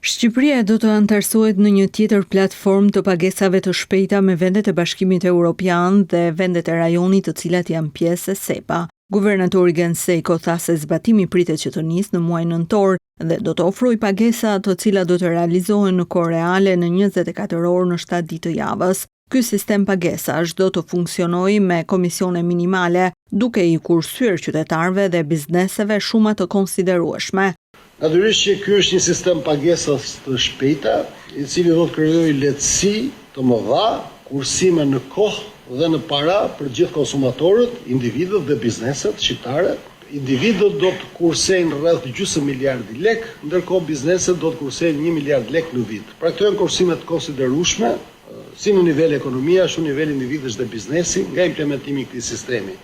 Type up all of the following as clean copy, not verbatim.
Shqipëria do të antarësohet në një tjetër platformë të pagesave të shpejta me vendet e Bashkimit Evropian dhe vendet e rajonit të cilat janë pjesë e SEPA. Guvernatori Genseko tha se zbatimi pritet që të nisë në muajin nëntor dhe do të ofrojë pagesa të cilat do të realizohen në kohë reale në 24 orë në 7 ditë të javës. Ky sistem pagesash do të funksionojë me komisione minimale, duke i kursyer qytetarëve dhe bizneseve shuma të konsiderueshme. Natyrisht që ky është një sistem pagesas të shpejta, i cili do të krijojë lehtësi të mëdha, kursime në kohë dhe në para për gjithë konsumatorët, individët dhe bizneset shqiptare. Individët do të kursejnë rreth gjysmë miliardi lek, ndërkohë bizneset do të kursejnë 1 miliard lek në vit. Pra këto janë kursime të konsiderueshme, si në nivel ekonomia, ashtu në nivel individësh dhe biznesi, nga implementimi i këtij sistemi.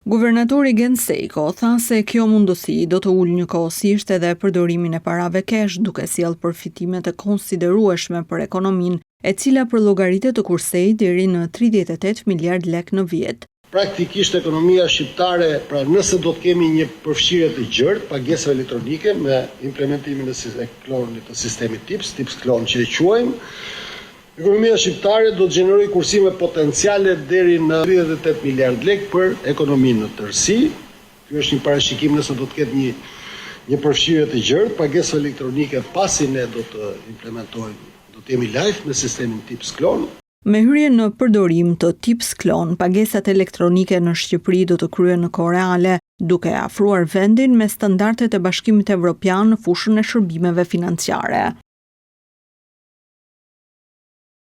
Guvernatori Genseko tha se kjo mundësi do të ulë njëkohësisht edhe përdorimin e parave kesh, duke sjellë përfitime të konsiderueshme për ekonominë, e cila përllogaritet të kursejë deri në 38 miliard lek në vit. Praktikisht ekonomia shqiptare, pra nëse do të kemi një përfshirje të gjerë pagesave elektronike me implementimin e klonit të sistemit TIPS klon që e quajmë, ekonomia shqiptare do të gjenerojë kursime potenciale deri në 38 miliard lek për ekonominë në tërësi. Ky është një parashikim nëse do të ketë një përfshirje të gjerë, pagesa elektronike pasi ne do të implementojmë, do të jemi live me sistemin TIPS klon. Me hyrjen në përdorim të TIPS klon, pagesat elektronike në Shqipëri do të kryhen në kohë reale, duke afruar vendin me standardet e Bashkimit Evropian në fushën e shërbimeve financiare.